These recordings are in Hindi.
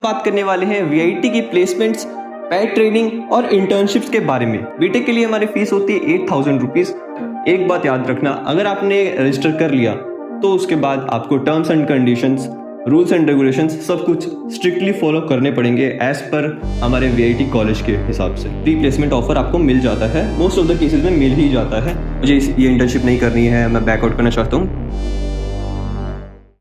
बात करने वाले हैं वीआईटी की प्लेसमेंट्स, पैड ट्रेनिंग और इंटर्नशिप्स के बारे में। बीटेक के लिए हमारी फीस होती है 8,000 रुपीज़। एक बात याद रखना, अगर आपने रजिस्टर कर लिया तो उसके बाद आपको terms and conditions, rules and regulations सब कुछ स्ट्रिक्टली फॉलो करने पड़ेंगे एज पर हमारे वीआईटी कॉलेज के हिसाब से। प्री प्लेसमेंट ऑफर आपको मिल जाता है, मोस्ट ऑफ द केसेस में मिल ही जाता है। मुझे ये इंटर्नशिप नहीं करनी है, मैं बैकआउट करना चाहता हूँ।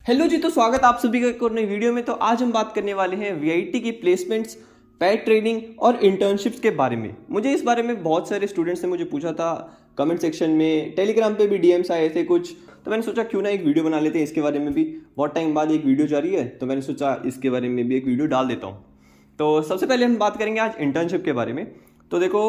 हेलो जी, तो स्वागत आप सभी का एक और नई वीडियो में। तो आज हम बात करने वाले हैं वीआईटी की प्लेसमेंट्स, पैड ट्रेनिंग और इंटर्नशिप्स के बारे में। मुझे इस बारे में बहुत सारे स्टूडेंट्स ने मुझे पूछा था कमेंट सेक्शन में, टेलीग्राम पे भी डीएम्स आए थे कुछ, तो मैंने सोचा क्यों ना एक वीडियो बना लेते हैं इसके बारे में भी। बहुत टाइम बाद एक वीडियो जा रही है तो मैंने सोचा इसके बारे में भी एक वीडियो डाल देता हूँ। तो सबसे पहले हम बात करेंगे आज इंटर्नशिप के बारे में। तो देखो,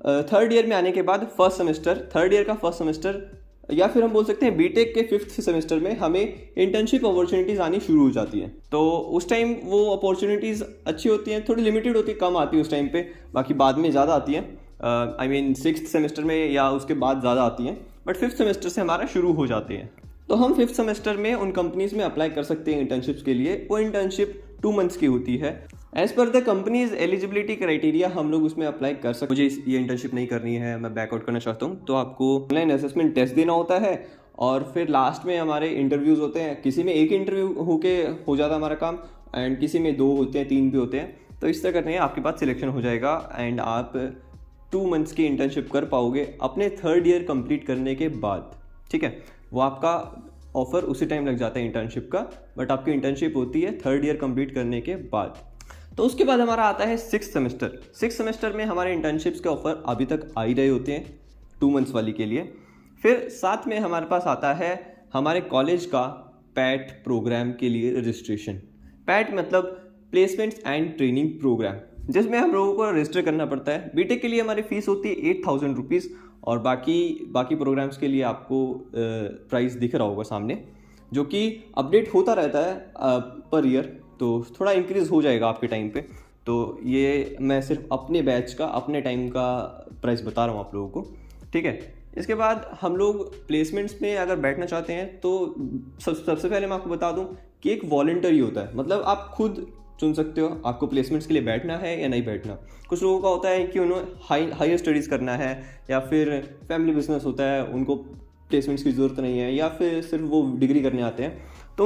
थर्ड ईयर में आने के बाद थर्ड ईयर का फर्स्ट सेमेस्टर या फिर हम बोल सकते हैं बीटेक के 5th सेमेस्टर में हमें इंटर्नशिप अपॉर्चुनिटीज़ आनी शुरू हो जाती हैं। तो उस टाइम वो अपॉर्चुनिटीज़ अच्छी होती हैं, थोड़ी लिमिटेड होती है, कम आती है उस टाइम पे, बाकी बाद में ज़्यादा आती हैं। आई मीन 6th सेमेस्टर में या उसके बाद ज़्यादा आती हैं, बट 5th सेमेस्टर से हमारा शुरू हो जाते हैं। तो हम 5th सेमेस्टर में उन कंपनीज़ में अप्लाई कर सकते हैं इंटर्नशिप्स के लिए। वो इंटर्नशिप 2 मंथ्स की होती है। As per the companies eligibility criteria हम लोग उसमें अप्लाई कर सकते। मुझे ये इंटर्नशिप नहीं करनी है, मैं बैकआउट करना चाहता हूँ, तो आपको ऑनलाइन असेसमेंट टेस्ट देना होता है और फिर लास्ट में हमारे इंटरव्यूज़ होते हैं। किसी में एक इंटरव्यू हो जाता है हमारा काम, एंड किसी में 2 होते हैं, 3 भी होते हैं। तो इस तरह करने आपके पास सिलेक्शन हो जाएगा एंड आप 2 मंथ्स की इंटर्नशिप कर पाओगे अपने 3rd ईयर कंप्लीट करने के बाद। ठीक है, वो आपका ऑफर उसी टाइम लग जाता है इंटर्नशिप का, बट आपकी इंटर्नशिप होती है 3rd ईयर कंप्लीट करने के बाद। तो उसके बाद हमारा आता है 6th सेमेस्टर में हमारे इंटर्नशिप्स के ऑफर अभी तक आ ही रहे होते हैं 2 मंथ्स वाली के लिए। फिर साथ में हमारे पास आता है हमारे कॉलेज का पैट प्रोग्राम के लिए रजिस्ट्रेशन। पैट मतलब प्लेसमेंट्स एंड ट्रेनिंग प्रोग्राम, जिसमें हम लोगों को रजिस्टर करना पड़ता है। बीटेक के लिए हमारी फीस होती है 8,000 रुपीज़ और बाकी प्रोग्राम्स के लिए आपको प्राइस दिख रहा होगा सामने, जो कि अपडेट होता रहता है पर ईयर, तो थोड़ा इंक्रीज़ हो जाएगा आपके टाइम पे। तो ये मैं सिर्फ अपने बैच का, अपने टाइम का प्राइस बता रहा हूँ आप लोगों को। ठीक है, इसके बाद हम लोग प्लेसमेंट्स में अगर बैठना चाहते हैं तो सबसे पहले मैं आपको बता दूं कि एक वॉलंटरी होता है, मतलब आप खुद चुन सकते हो आपको प्लेसमेंट्स के लिए बैठना है या नहीं बैठना। कुछ लोगों का होता है कि उन्हें हायर स्टडीज़ करना है, या फिर फैमिली बिजनेस होता है, उनको प्लेसमेंट्स की ज़रूरत नहीं है, या फिर सिर्फ वो डिग्री करने आते हैं। तो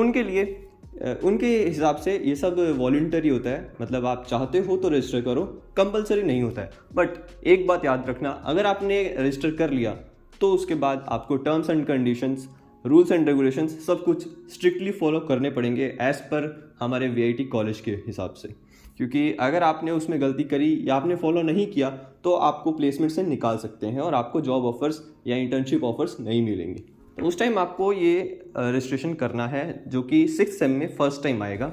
उनके हिसाब से ये सब वॉलंटरी होता है, मतलब आप चाहते हो तो रजिस्टर करो, कंपलसरी नहीं होता है। बट एक बात याद रखना, अगर आपने रजिस्टर कर लिया तो उसके बाद आपको terms and conditions, rules and regulations सब कुछ स्ट्रिक्टली फॉलो करने पड़ेंगे एज पर हमारे वीआईटी कॉलेज के हिसाब से। क्योंकि अगर आपने उसमें गलती करी या आपने फॉलो नहीं किया तो आपको प्लेसमेंट से निकाल सकते हैं और आपको जॉब ऑफर्स या इंटर्नशिप ऑफर्स नहीं मिलेंगे। तो उस टाइम आपको ये रजिस्ट्रेशन करना है, जो कि 6th सेम में फर्स्ट टाइम आएगा।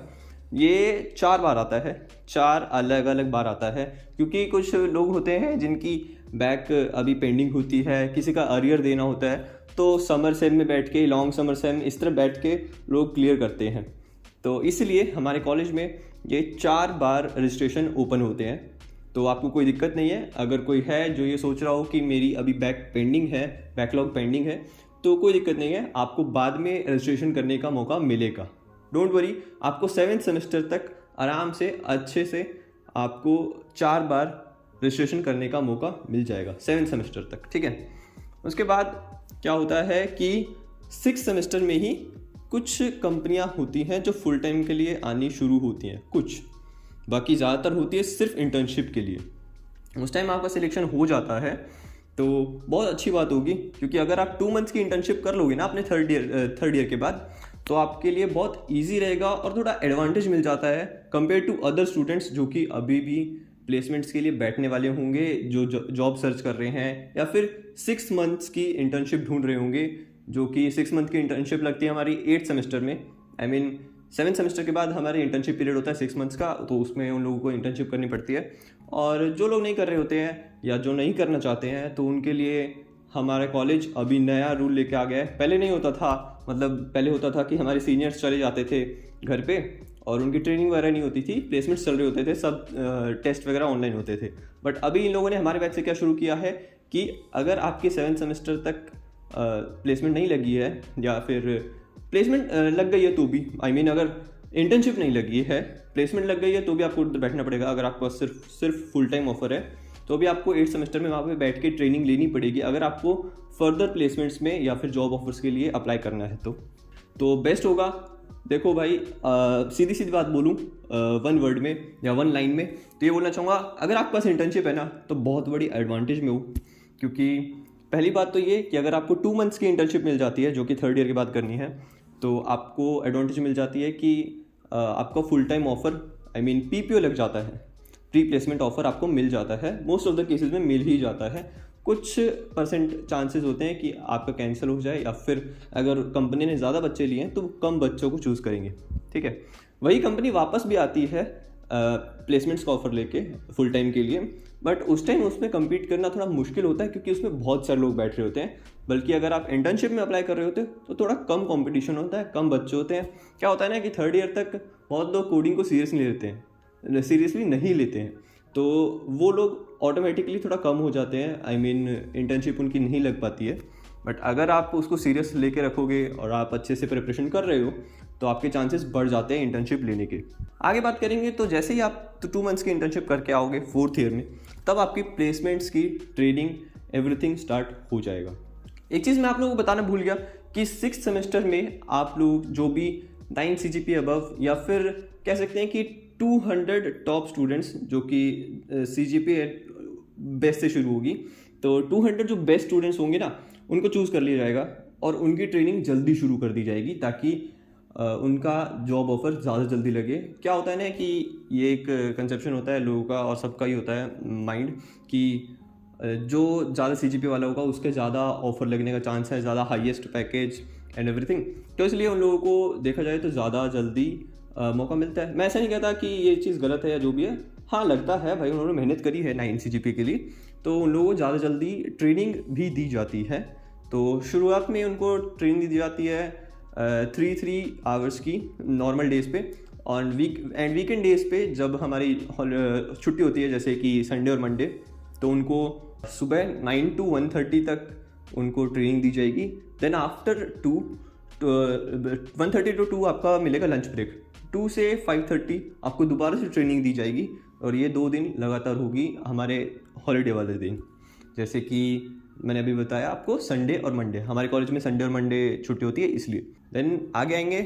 ये 4 बार आता है, 4 अलग अलग बार आता है, क्योंकि कुछ लोग होते हैं जिनकी बैक अभी पेंडिंग होती है, किसी का अरियर देना होता है, तो समर सेम में बैठ के, लॉन्ग समर सेम, इस तरह बैठ के लोग क्लियर करते हैं। तो इसलिए हमारे कॉलेज में ये 4 बार रजिस्ट्रेशन ओपन होते हैं। तो आपको कोई दिक्कत नहीं है। अगर कोई है जो ये सोच रहा हो कि मेरी अभी बैकलॉग पेंडिंग है, तो कोई दिक्कत नहीं है, आपको बाद में रजिस्ट्रेशन करने का मौका मिलेगा। डोंट वरी, आपको 7th सेमेस्टर तक आराम से अच्छे से आपको 4 बार रजिस्ट्रेशन करने का मौका मिल जाएगा 7th सेमेस्टर तक। ठीक है, उसके बाद क्या होता है कि 6th सेमेस्टर में ही कुछ कंपनियां होती हैं जो फुल टाइम के लिए आनी शुरू होती हैं, कुछ, बाकी ज़्यादातर होती है सिर्फ इंटर्नशिप के लिए। उस टाइम आपका सिलेक्शन हो जाता है तो बहुत अच्छी बात होगी, क्योंकि अगर आप 2 मंथ्स की इंटर्नशिप कर लोगे ना अपने थर्ड ईयर के बाद, तो आपके लिए बहुत इजी रहेगा और थोड़ा एडवांटेज मिल जाता है कंपेयर टू अदर स्टूडेंट्स जो कि अभी भी प्लेसमेंट्स के लिए बैठने वाले होंगे, जो जॉब सर्च कर रहे हैं, या फिर 6 मंथ्स की इंटर्नशिप ढूंढ रहे होंगे, जो कि 6 मंथ की इंटर्नशिप लगती है हमारी 8th सेमेस्टर में। आई मीन 7th सेमेस्टर के बाद हमारे इंटर्नशिप पीरियड होता है 6 मंथ्स का, तो उसमें उन लोगों को इंटर्नशिप करनी पड़ती है। और जो लोग नहीं कर रहे होते हैं या जो नहीं करना चाहते हैं, तो उनके लिए हमारा कॉलेज अभी नया रूल लेके आ गया है। पहले नहीं होता था, मतलब पहले होता था कि हमारे सीनियर्स चले जाते थे घर पे और उनकी ट्रेनिंग वगैरह नहीं होती थी, प्लेसमेंट्स चल रहे होते थे, सब टेस्ट वगैरह ऑनलाइन होते थे। बट अभी इन लोगों ने हमारे बैच से क्या शुरू किया है कि अगर आपकी 7th सेमेस्टर तक प्लेसमेंट नहीं लगी है, या फिर प्लेसमेंट लग गई है तो भी, आई मीन अगर इंटर्नशिप नहीं लगी है, प्लेसमेंट लग गई है, तो भी आपको उधर बैठना पड़ेगा। अगर आपके पास सिर्फ फुल टाइम ऑफर है तो भी आपको 8 सेमेस्टर में वहाँ पे बैठ के ट्रेनिंग लेनी पड़ेगी, अगर आपको फर्दर प्लेसमेंट्स में या फिर जॉब ऑफर्स के लिए अप्लाई करना है तो बेस्ट होगा। देखो भाई, सीधी सीधी बात बोलूँ वन वर्ड में या वन लाइन में, तो ये बोलना चाहूँगा, अगर आपके पास इंटर्नशिप है ना तो बहुत बड़ी एडवांटेज में हो। क्योंकि पहली बात तो ये कि अगर आपको 2 मंथ्स की इंटर्नशिप मिल जाती है, जो कि 3rd ईयर की बात करनी है, तो आपको एडवांटेज मिल जाती है कि आपका फुल टाइम ऑफर PPO लग जाता है, प्री प्लेसमेंट ऑफर आपको मिल जाता है। मोस्ट ऑफ द केसेस में मिल ही जाता है। कुछ परसेंट चांसेस होते हैं कि आपका कैंसिल हो जाए, या फिर अगर कंपनी ने ज़्यादा बच्चे लिए हैं तो कम बच्चों को चूज़ करेंगे, ठीक है। वही कंपनी वापस भी आती है प्लेसमेंट्स का ऑफर लेके फुल टाइम के लिए, बट उस टाइम उसमें कम्पीट करना थोड़ा मुश्किल होता है, क्योंकि उसमें बहुत सारे लोग बैठ रहे होते हैं। बल्कि अगर आप इंटर्नशिप में अप्लाई कर रहे होते तो थोड़ा कम कंपटीशन होता है, कम बच्चे होते हैं। क्या होता है ना कि 3rd ईयर तक बहुत लोग कोडिंग को सीरियसली नहीं लेते हैं, तो वो लोग ऑटोमेटिकली थोड़ा कम हो जाते हैं। इंटर्नशिप उनकी नहीं लग पाती है। बट अगर आप उसको सीरियस लेके रखोगे और आप अच्छे से प्रिपरेशन कर रहे हो तो आपके चांसेस बढ़ जाते हैं इंटर्नशिप लेने के। आगे बात करेंगे तो जैसे ही आप 2 मंथ्स की इंटर्नशिप करके आओगे 4th ईयर में, तब आपकी प्लेसमेंट्स की ट्रेनिंग एवरीथिंग स्टार्ट हो जाएगा। एक चीज़ मैं आप लोगों को बताना भूल गया कि 6th सेमेस्टर में आप लोग जो भी 9 CGPA अबव, या फिर कह सकते हैं कि 200 टॉप स्टूडेंट्स, जो कि CGPA बेस्ट से शुरू होगी, तो 200 जो बेस्ट स्टूडेंट्स होंगे ना, उनको चूज़ कर लिया जाएगा और उनकी ट्रेनिंग जल्दी शुरू कर दी जाएगी, ताकि उनका जॉब ऑफर ज़्यादा जल्दी लगे। क्या होता है ना कि ये एक कंसेप्शन होता है लोगों का, और सबका ही होता है माइंड, कि जो ज़्यादा CGPA वाला होगा उसके ज़्यादा ऑफर लगने का चांस है, ज़्यादा हाईएस्ट पैकेज एंड एवरीथिंग। तो इसलिए उन लोगों को देखा जाए तो ज़्यादा जल्दी मौका मिलता है। मैं ऐसा नहीं कहता कि ये चीज़ गलत है या जो भी है, हाँ लगता है भाई, उन्होंने मेहनत करी है 9 CGPA के लिए, तो उन लोगों को ज़्यादा जल्दी ट्रेनिंग भी दी जाती है। तो शुरुआत में उनको ट्रेनिंग दी जाती है 3 आवर्स की नॉर्मल डेज़ पे, और वीकेंड डेज़ पे जब हमारी छुट्टी होती है, जैसे कि संडे और मंडे, तो उनको सुबह 9 to 1:30 तक उनको ट्रेनिंग दी जाएगी। देन आफ्टर 1:30 to 2 आपका मिलेगा लंच ब्रेक। 2 से 5:30 आपको दोबारा से ट्रेनिंग दी जाएगी, और ये 2 दिन लगातार होगी हमारे हॉलीडे वाले दिन। जैसे कि मैंने अभी बताया आपको, संडे और मंडे, हमारे कॉलेज में संडे और मंडे छुट्टी होती है इसलिए। देन आगे आएंगे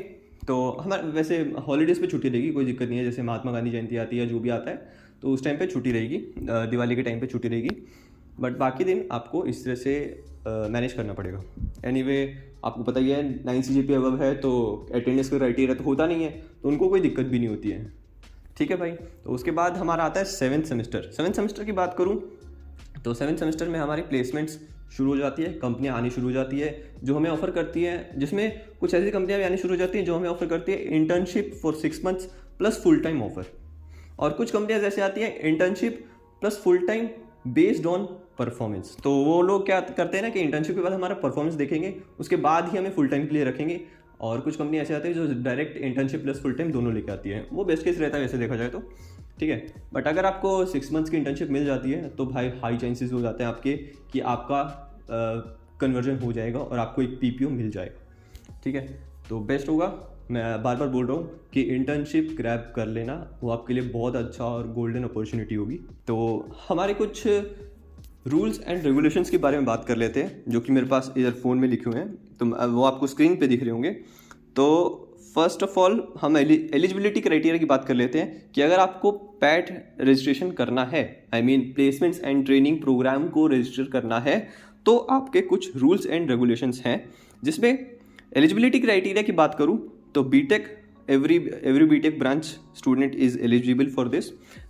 तो हमारे वैसे हॉलीडेज़ पे छुट्टी रहेगी, कोई दिक्कत नहीं है। जैसे महात्मा गांधी जयंती आती है, जो भी आता है, तो उस टाइम पे छुट्टी रहेगी, दिवाली के टाइम पे छुट्टी रहेगी। बट बाकी दिन आपको इस तरह से मैनेज करना पड़ेगा। एनीवे आपको पता ही है 9 CGPA अबव है तो अटेंडेंस का क्राइटेरिया तो होता नहीं है, तो उनको कोई दिक्कत भी नहीं होती है, ठीक है भाई। तो उसके बाद हमारा आता है 7th सेमेस्टर। 7th सेमेस्टर की बात करूँ तो 7th सेमेस्टर में हमारी प्लेसमेंट्स शुरू हो जाती है, कंपनियां आनी शुरू हो जाती है जो हमें ऑफर करती है, जिसमें कुछ ऐसी कंपनियां भी आनी शुरू हो जाती हैं जो हमें ऑफर करती है internship for 6 months plus full time offer. और कुछ कंपनियां जैसे आती हैं internship plus full time based on performance. तो वो लोग क्या करते हैं ना कि इंटर्नशिप के बाद हमारा परफॉर्मेंस देखेंगे, उसके बाद ही हमें फुल टाइम के लिए रखेंगे। और कुछ कंपनी ऐसे आती है जो direct internship plus full time दोनों लेके आती है, वो बेस्ट केस रहता है वैसे देखा जाए तो, ठीक है। बट अगर आपको 6 मंथ्स की इंटर्नशिप मिल जाती है तो भाई हाई चांसेस हो जाते हैं आपके कि आपका कन्वर्जन हो जाएगा और आपको एक PPO मिल जाएगा, ठीक है। तो बेस्ट होगा, मैं बार बार बोल रहा हूँ कि इंटर्नशिप ग्रैब कर लेना, वो आपके लिए बहुत अच्छा और गोल्डन अपॉर्चुनिटी होगी। तो हमारे कुछ रूल्स एंड रेगुलेशंस के बारे में बात कर लेते हैं, जो कि मेरे पास इधर फ़ोन में लिखे हुए हैं, तो वो आपको स्क्रीन पे दिख रहे होंगे। तो फर्स्ट ऑफ ऑल हम एलिजिबिलिटी क्राइटेरिया की बात कर लेते हैं कि अगर आपको पैट रजिस्ट्रेशन करना है, प्लेसमेंट्स एंड ट्रेनिंग प्रोग्राम को रजिस्टर करना है, तो आपके कुछ रूल्स एंड रेगुलेशंस हैं। जिसमें एलिजिबिलिटी क्राइटेरिया की बात करूँ तो BTech, every BTech branch student is eligible for this.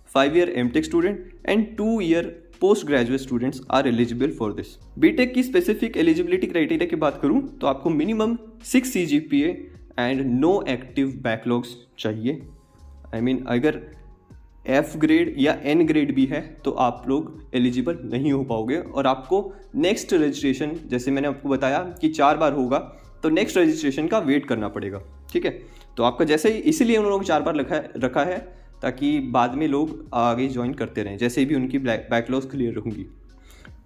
5-year MTech student and 2-year postgraduate students are eligible for this. BTech की specific eligibility criteria की बात करूँ तो आपको minimum 6 CGPA and no active backlogs चाहिए। अगर F ग्रेड या N ग्रेड भी है तो आप लोग एलिजिबल नहीं हो पाओगे, और आपको नेक्स्ट रजिस्ट्रेशन, जैसे मैंने आपको बताया कि 4 बार होगा, तो नेक्स्ट रजिस्ट्रेशन का वेट करना पड़ेगा, ठीक है। तो आपका जैसे ही, इसीलिए उन लोगों को 4 बार रखा है ताकि बाद में लोग आगे ज्वाइन करते रहें जैसे भी उनकी बैकलॉग्स क्लियर होंगी,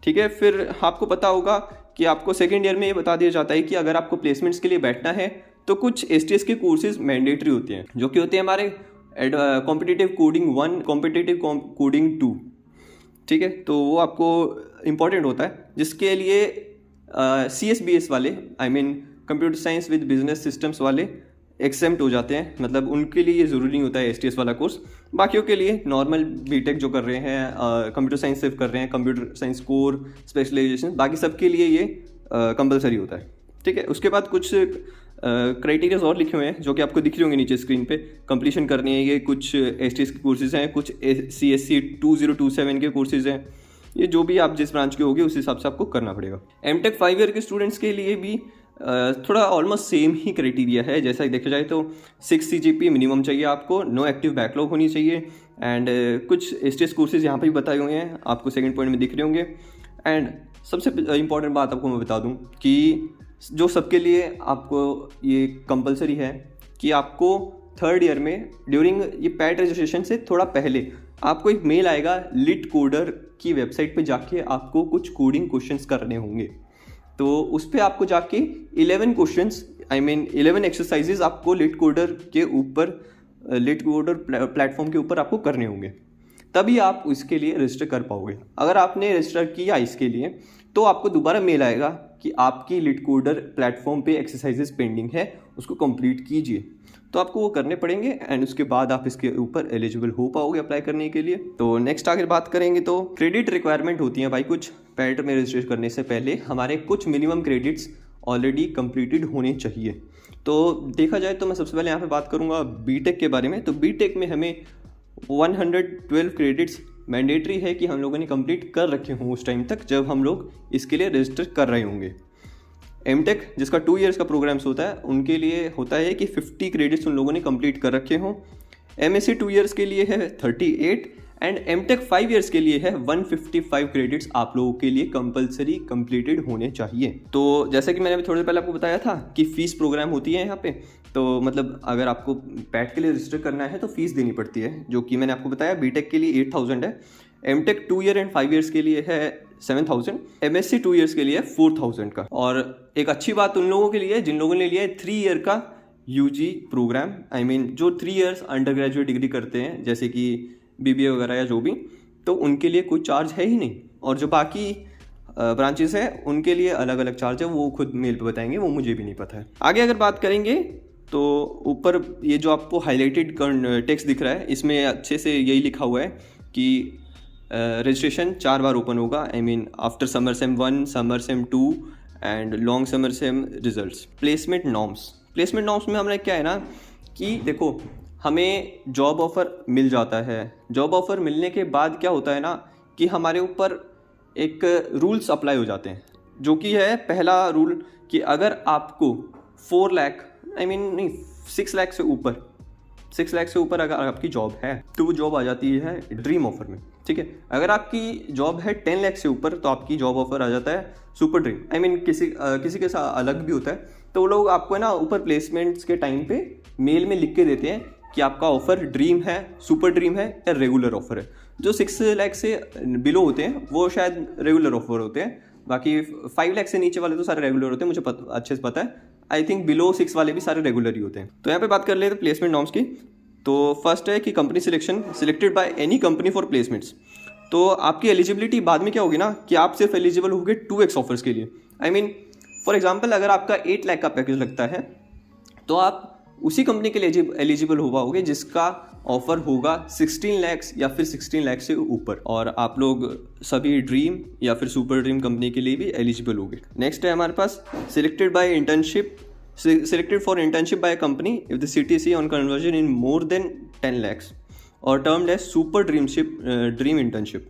ठीक है। फिर आपको पता होगा कि आपको सेकेंड ईयर में ये बता दिया जाता है कि अगर आपको प्लेसमेंट्स के लिए बैठना है तो कुछ STS के कोर्सेज मैंडेटरी होते हैं, जो कि होते हैं हमारे कॉम्पिटिटिव कोडिंग 1, कॉम्पिटिटिव कोडिंग 2, ठीक है। तो वो आपको इम्पॉर्टेंट होता है, जिसके लिए CSBS वाले, I mean computer science with business systems वाले एक्सेम्प्ट हो जाते हैं, मतलब उनके लिए ये ज़रूरी नहीं होता है STS वाला कोर्स। बाकियों के लिए नॉर्मल बीटेक जो कर रहे हैं, कंप्यूटर साइंस सिर्फ कर रहे हैं, कंप्यूटर साइंस कोर स्पेशलाइजेशन, बाकी सबके लिए ये कंपलसरी होता है, ठीक है। उसके बाद कुछ क्राइटेरियाज और लिखे हुए हैं जो कि आपको दिख रहे होंगे नीचे स्क्रीन पे। कंप्लीशन करनी है, ये कुछ STS के कोर्सेज हैं, कुछ CSC 2027 के कोर्सेज हैं। ये जो भी आप जिस ब्रांच के होगे उस हिसाब से आपको करना पड़ेगा। MTech 5 ईयर के स्टूडेंट्स के लिए भी थोड़ा ऑलमोस्ट सेम ही क्राइटेरिया है। जैसा देखा जाए तो 6 CGPA मिनिमम चाहिए आपको, नो एक्टिव बैकलॉग होनी चाहिए, एंड कुछ STS कोर्सेज यहाँ पे भी बताए हुए हैं, आपको सेकंड पॉइंट में दिख रहे होंगे। एंड सबसे इंपॉर्टेंट बात आपको मैं बता दूँ कि जो सबके लिए आपको ये कंपलसरी है कि आपको थर्ड ईयर में ड्यूरिंग ये पैट रजिस्ट्रेशन से थोड़ा पहले आपको एक मेल आएगा, लिट कोडर की वेबसाइट पे जाके आपको कुछ कोडिंग क्वेश्चंस करने होंगे। तो उस पर आपको जाके 11 क्वेश्चंस, आई मीन 11 एक्सरसाइजेज आपको लिट कोडर के ऊपर, लिट कोडर प्लेटफॉर्म के ऊपर आपको करने होंगे, तभी आप इसके लिए रजिस्टर कर पाओगे। अगर आपने रजिस्टर किया इसके लिए तो आपको दोबारा मेल आएगा कि आपकी लिट कोडर प्लेटफॉर्म पे एक्सरसाइजेज पेंडिंग है, उसको कंप्लीट कीजिए। तो आपको वो करने पड़ेंगे एंड उसके बाद आप इसके ऊपर एलिजिबल हो पाओगे अप्लाई करने के लिए। तो नेक्स्ट आगे बात करेंगे तो क्रेडिट रिक्वायरमेंट होती है भाई। कुछ पैट में रजिस्टर करने से पहले हमारे कुछ मिनिमम क्रेडिट्स ऑलरेडी कंप्लीटेड होने चाहिए। तो देखा जाए तो मैं सबसे पहले यहाँ पे बात करूँगा बीटेक के बारे में। तो बीटेक में हमें 112 क्रेडिट्स मैंडेटरी है कि हम लोगों ने कंप्लीट कर रखे हों उस टाइम तक जब हम लोग इसके लिए रजिस्टर कर रहे होंगे। MTech जिसका 2 इयर्स का प्रोग्राम्स होता है, उनके लिए होता है कि 50 क्रेडिट्स उन लोगों ने कंप्लीट कर रखे हों। MSc 2 इयर्स के लिए है 38 एंड MTech 5 इयर्स के लिए है 155 क्रेडिट्स आप लोगों के लिए कंपलसरी कंप्लीटेड होने चाहिए। तो जैसे कि मैंने अभी थोड़ी देर पहले आपको बताया था कि फ़ीस प्रोग्राम होती है यहाँ पे, तो मतलब अगर आपको पैट के लिए रजिस्टर करना है तो फीस देनी पड़ती है, जो कि मैंने आपको बताया बीटेक के लिए 8000 है, MTech 2 ईयर एंड 5 इयर्स के लिए है 7000, MSc 2 इयर्स के लिए 4000 का। और एक अच्छी बात उन लोगों के लिए जिन लोगों ने लिया है 3 ईयर का UG प्रोग्राम, आई मीन जो 3 इयर्स अंडर ग्रेजुएट डिग्री करते हैं जैसे कि BBA वगैरह या जो भी, तो उनके लिए कोई चार्ज है ही नहीं। और जो बाकी ब्रांचेस है उनके लिए अलग अलग चार्ज है, वो खुद मेल पे बताएंगे, वो मुझे भी नहीं पता है। आगे अगर बात करेंगे तो ऊपर ये जो आपको हाईलाइटेड टेक्स्ट दिख रहा है, इसमें अच्छे से यही लिखा हुआ है कि रजिस्ट्रेशन 4 बार ओपन होगा, I mean after summer same 1, summer same 2 and long summer same results. Placement norms में हमारा क्या है ना कि देखो हमें जॉब ऑफ़र मिल जाता है। जॉब ऑफ़र मिलने के बाद क्या होता है ना कि हमारे ऊपर एक रूल्स अप्लाई हो जाते हैं, जो कि है पहला रूल कि अगर आपको 4 लाख, आई मीन नहीं 6 लाख से ऊपर, 6 लाख से ऊपर अगर आपकी जॉब है तो वो जॉब आ जाती है ड्रीम ऑफर में, ठीक है। अगर आपकी जॉब है 10 लाख से ऊपर तो आपकी जॉब ऑफर आ जाता है सुपर ड्रीम, आई मीन किसी के साथ अलग भी होता है। तो वो लोग आपको है ना ऊपर प्लेसमेंट्स के टाइम पे मेल में लिख के देते हैं कि आपका ऑफर ड्रीम है, सुपर ड्रीम है या रेगुलर ऑफर है। जो 6 लाख से बिलो होते हैं वो शायद रेगुलर ऑफर होते हैं, बाकी 5 लाख से नीचे वाले तो सारे रेगुलर होते हैं, मुझे अच्छे से पता है। आई थिंक बिलो 6 वाले भी सारे रेगुलर ही होते हैं। तो यहाँ पे बात कर लेते हैं प्लेसमेंट नॉर्म्स की। तो फर्स्ट है कि company selection, selected by any company for placements. तो आपकी एलिजिबिलिटी बाद में क्या होगी ना कि आप सिर्फ एलिजिबल होगे 2x ऑफर्स के लिए। आई मीन फॉर एग्जांपल अगर आपका 8 लाख का पैकेज लगता है तो आप उसी कंपनी के लिए एलिजिबल हो पाओगे जिसका ऑफर होगा 16 लाख या फिर 16 लाख से ऊपर, और आप लोग सभी ड्रीम या फिर सुपर ड्रीम कंपनी के लिए भी एलिजिबल होगे। नेक्स्ट है हमारे पास selected by internship, selected for internship by a company if the CTC on conversion in more than 10 lakhs और termed as super dream internship।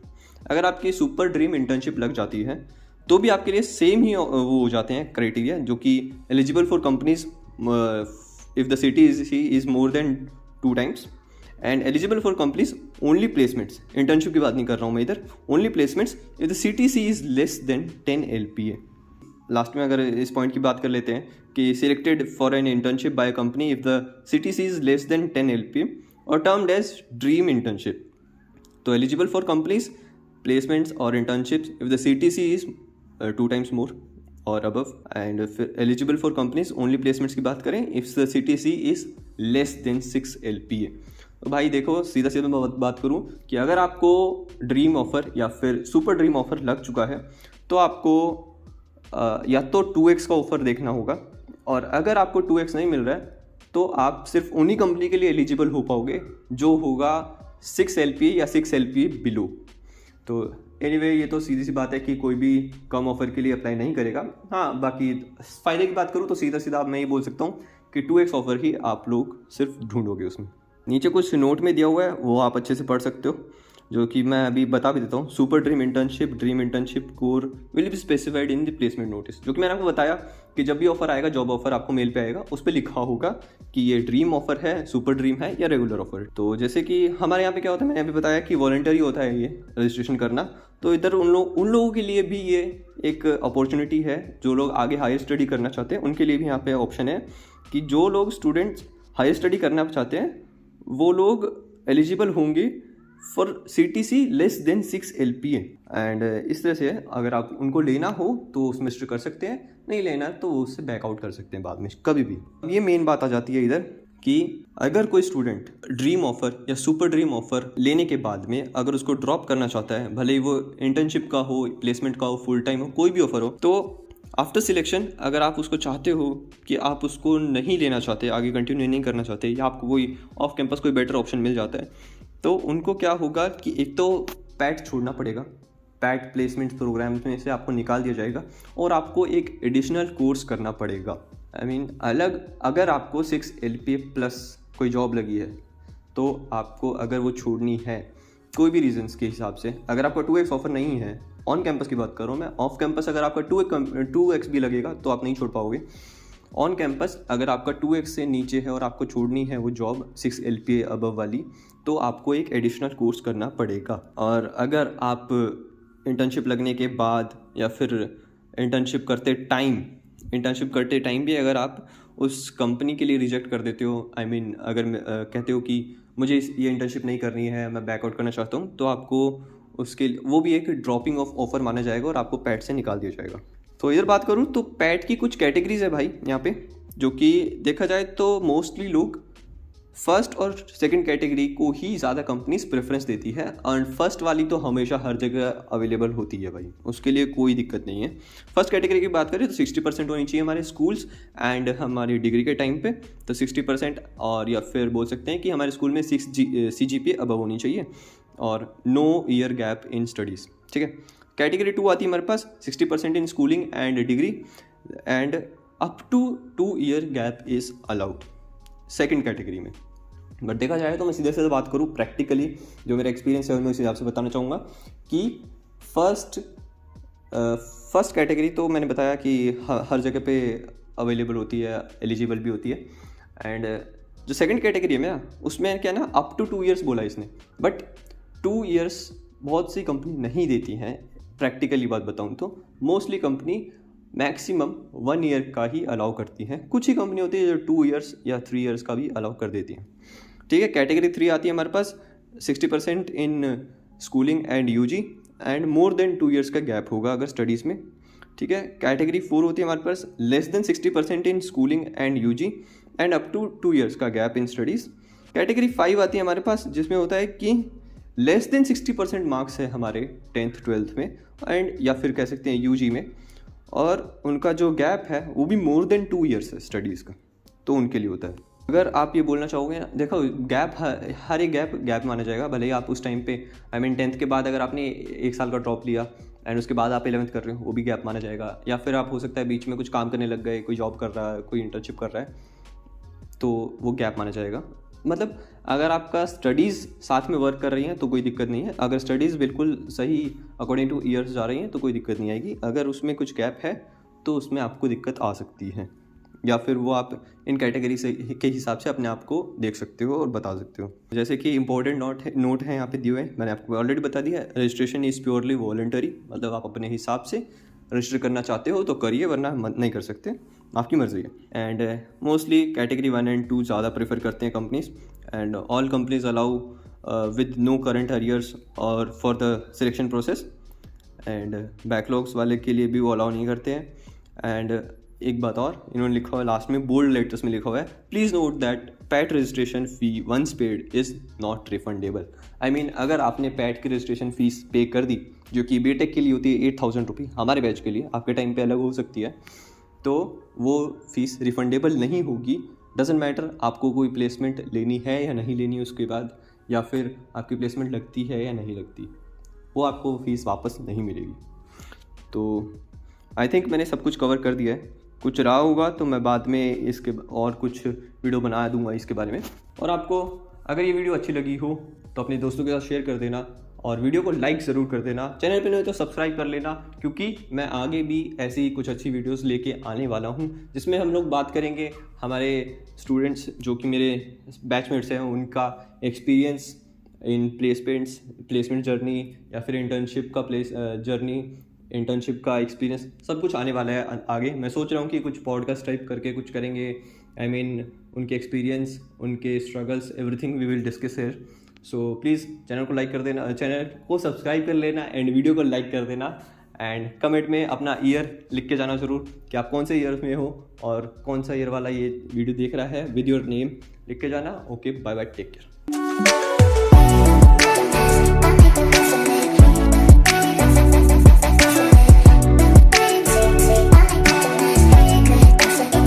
अगर आपकी सुपर ड्रीम इंटर्नशिप लग जाती है तो भी आपके लिए सेम ही वो हो जाते हैं क्राइटेरिया, जो कि eligible for companies if the CTC is more than 2 times and eligible for companies only placements. Internship की बात नहीं कर रहा हूँ मैं इधर, only placements if the CTC is less than 10 LPA। Last में अगर इस पॉइंट की बात कर लेते हैं कि selected for an internship by company if the CTC is less than 10 LPA और टर्म्ड एज ड्रीम इंटर्नशिप। तो एलिजिबल फॉर कंपनीज प्लेसमेंट्स और internships if the CTC is 2 times मोर और अबव। एंड फिर eligible for companies only placements की बात करें if the CTC is less than 6 LPA। तो भाई देखो, सीधा सीधा मैं बात करूं कि अगर आपको ड्रीम ऑफर या फिर सुपर ड्रीम ऑफर लग चुका है तो आपको या तो 2x का ऑफर देखना होगा, और अगर आपको 2x नहीं मिल रहा है तो आप सिर्फ उन्हीं कंपनी के लिए एलिजिबल हो पाओगे जो होगा 6 LPA या 6 LPA बिलो। तो एनीवे ये तो सीधी सी बात है कि कोई भी कम ऑफर के लिए अप्लाई नहीं करेगा। हाँ, बाकी फ़ायदे की बात करूँ तो सीधा सीधा मैं ये बोल सकता हूँ कि 2x ऑफर ही आप लोग सिर्फ ढूंढोगे उसमें। नीचे कुछ नोट में दिया हुआ है, वो आप अच्छे से पढ़ सकते हो, जो कि मैं अभी बता भी देता हूँ। Super dream internship core will be specified in the placement notice, जो कि मैंने आपको बताया कि जब भी ऑफर आएगा, जॉब ऑफर आपको मेल पे आएगा, उस पर लिखा होगा कि ये ड्रीम ऑफर है, सुपर ड्रीम है या रेगुलर ऑफर। तो जैसे कि हमारे यहाँ पे क्या होता है, मैंने अभी बताया कि वॉलंटरी होता है ये रजिस्ट्रेशन करना, तो इधर उन लोगों के लिए भी ये एक अपॉर्चुनिटी है। जो लोग आगे हायर स्टडी करना चाहते हैं उनके लिए भी यहाँ पे ऑप्शन है कि जो लोग स्टूडेंट्स हायर स्टडी करना चाहते हैं वो लोग एलिजिबल होंगे for CTC less than 6 LPA। And इस तरह से अगर आप उनको लेना हो तो उसमें रजिस्टर कर सकते हैं, नहीं लेना तो उससे बैकआउट कर सकते हैं बाद में कभी भी। अब ये मेन बात आ जाती है इधर कि अगर कोई स्टूडेंट ड्रीम ऑफर या सुपर ड्रीम ऑफर लेने के बाद में अगर उसको ड्रॉप करना चाहता है, भले ही वो इंटर्नशिप का हो, प्लेसमेंट का हो, फुल टाइम हो, कोई भी ऑफर हो, तो आफ्टर सिलेक्शन अगर आप उसको चाहते हो कि आप उसको नहीं लेना चाहते, आगे कंटिन्यू नहीं करना चाहते, या आपको कोई ऑफ कैंपस कोई बेटर ऑप्शन मिल जाता है, तो उनको क्या होगा कि एक तो पैट छोड़ना पड़ेगा, पैट प्लेसमेंट प्रोग्राम में से आपको निकाल दिया जाएगा, और आपको एक एडिशनल कोर्स करना पड़ेगा। अलग अगर आपको 6 LPA प्लस कोई जॉब लगी है तो आपको अगर वो छोड़नी है कोई भी रीजंस के हिसाब से, अगर आपका 2x ऑफर नहीं है, ऑन कैंपस की बात करूँ मैं, ऑफ कैंपस अगर आपका 2x भी लगेगा तो आप नहीं छोड़ पाओगे। ऑन कैंपस अगर आपका 2x से नीचे है और आपको छोड़नी है वो जॉब 6 LPA अबव वाली, तो आपको एक एडिशनल कोर्स करना पड़ेगा। और अगर आप इंटर्नशिप लगने के बाद या फिर इंटर्नशिप करते टाइम भी अगर आप उस कंपनी के लिए रिजेक्ट कर देते हो, अगर कहते हो कि मुझे ये इंटर्नशिप नहीं करनी है, मैं बैकआउट करना चाहता हूँ, तो आपको उसके वो भी एक ड्रॉपिंग ऑफ ऑफर माना जाएगा और आपको पैट से निकाल दिया जाएगा। तो इधर बात करूँ तो पैट की कुछ कैटेगरीज है भाई यहाँ पे, जो कि देखा जाए तो मोस्टली लोग फर्स्ट और सेकंड कैटेगरी को ही ज़्यादा कंपनीज प्रेफरेंस देती है, और फर्स्ट वाली तो हमेशा हर जगह अवेलेबल होती है भाई, उसके लिए कोई दिक्कत नहीं है। फर्स्ट कैटेगरी की बात करें तो 60% होनी चाहिए हमारे स्कूल्स एंड हमारी डिग्री के टाइम पे, तो 60%, और या फिर बोल सकते हैं कि हमारे स्कूल में 6 CGPA अबव होनी चाहिए और no year gap in studies, ठीक है। कैटेगरी 2 आती है हमारे पास 60% in schooling and degree and up to 2 year gap is allowed second category में। बट देखा जाए तो मैं सीधे सीधे बात करूँ प्रैक्टिकली जो मेरा एक्सपीरियंस है मैं उस हिसाब से बताना चाहूँगा कि फर्स्ट कैटेगरी तो मैंने बताया कि हर जगह पे अवेलेबल होती है, एलिजिबल भी होती है। एंड जो सेकंड कैटेगरी है मेरा, उसमें क्या ना अप टू 2 ईयर्स बोला इसने, बट 2 ईयर्स बहुत सी कंपनी नहीं देती हैं। प्रैक्टिकली बात बताऊँ तो मोस्टली कंपनी मैक्सिमम 1 ईयर का ही अलाउ करती हैं। कुछ ही कंपनी होती है जो 2 ईयर्स या 3 ईयर्स का भी अलाउ कर देती हैं, ठीक है। कैटेगरी 3 आती है हमारे पास 60% in schooling and UG and more than 2 years का गैप होगा अगर स्टडीज़ में, ठीक है। कैटेगरी 4 होती है हमारे पास less than 60% in schooling and UG and up to 2 years का गैप इन स्टडीज़। कैटेगरी 5 आती है हमारे पास जिसमें होता है कि लेस देन 60% मार्क्स है हमारे 10th 12th में एंड या फिर कह सकते हैं UG में, और उनका जो गैप है वो भी मोर देन 2 ईयर्स है स्टडीज़ का, तो उनके लिए होता है। अगर आप ये बोलना चाहोगे ना, देखो गैप हर एक गैप माना जाएगा, भले ही आप उस टाइम पे 10th के बाद अगर आपने 1 साल का ड्रॉप लिया एंड उसके बाद आप 11th कर रहे हो वो भी गैप माना जाएगा, या फिर आप हो सकता है बीच में कुछ काम करने लग गए, कोई जॉब कर रहा है, कोई इंटर्नशिप कर रहा है, तो वो गैप माना जाएगा। मतलब अगर आपका स्टडीज़ साथ में वर्क कर रही हैं तो कोई दिक्कत नहीं है, अगर स्टडीज़ बिल्कुल सही अकॉर्डिंग टू ईयर्स जा रही हैं तो कोई दिक्कत नहीं आएगी। अगर उसमें कुछ गैप है तो उसमें आपको दिक्कत आ सकती है, या फिर वो आप इन कैटेगरी से के हिसाब से अपने आप को देख सकते हो और बता सकते हो। जैसे कि इंपॉर्टेंट नोट है यहाँ पे दिए हुए हैं, मैंने आपको ऑलरेडी बता दिया है। रजिस्ट्रेशन इज़ प्योरली वॉलंटरी, मतलब आप अपने हिसाब से रजिस्टर करना चाहते हो तो करिए, वरना नहीं कर सकते, आपकी मर्ज़ी है। एंड मोस्टली कैटेगरी 1 एंड 2 ज़्यादा प्रेफर करते हैं companies, and all companies allow with no current arrears और for the selection process, and backlogs वाले के लिए भी वो अलाउ नहीं करते हैं। एंड एक बात और, इन्होंने लिखा हुआ है लास्ट में बोल्ड लेटर्स में लिखा हुआ है, please note that PAT registration fee once paid is not refundable. I mean अगर आपने पैट की रजिस्ट्रेशन फ़ीस पे कर दी, जो कि बीटेक के लिए होती है 8,000 रुपये, हमारे बैच के लिए, आपके टाइम पे अलग हो सकती है, तो वो फ़ीस रिफंडेबल नहीं होगी। डजेंट मैटर आपको कोई प्लेसमेंट लेनी है या नहीं लेनी उसके बाद, या फिर आपकी प्लेसमेंट लगती है या नहीं लगती, वो आपको फ़ीस वापस नहीं मिलेगी। तो आई थिंक मैंने सब कुछ कवर कर दिया है। कुछ रहा होगा तो मैं बाद में इसके और कुछ वीडियो बना दूंगा इसके बारे में। और आपको अगर ये वीडियो अच्छी लगी हो तो अपने दोस्तों के साथ शेयर कर देना और वीडियो को लाइक ज़रूर कर देना। चैनल पे नहीं तो सब्सक्राइब कर लेना, क्योंकि मैं आगे भी ऐसी ही कुछ अच्छी वीडियोस लेके आने वाला हूँ, जिसमें हम लोग बात करेंगे हमारे स्टूडेंट्स जो कि मेरे बैचमेट्स हैं उनका एक्सपीरियंस इन प्लेसमेंट जर्नी, या फिर इंटर्नशिप का इंटर्नशिप का एक्सपीरियंस, सब कुछ आने वाला है आगे। मैं सोच रहा हूँ कि कुछ पॉडकास्ट टाइप करके कुछ करेंगे। आई मीन उनके एक्सपीरियंस, उनके struggles, everything we will discuss here. So please channel को लाइक कर देना, चैनल को सब्सक्राइब कर लेना एंड वीडियो को लाइक कर देना। एंड कमेंट में अपना ईयर लिख के जाना ज़रूर कि आप कौन से ईयर में हो और कौन सा ईयर वाला ये वीडियो देख रहा है, विद योर नेम लिख के जाना। Okay, bye bye, take care.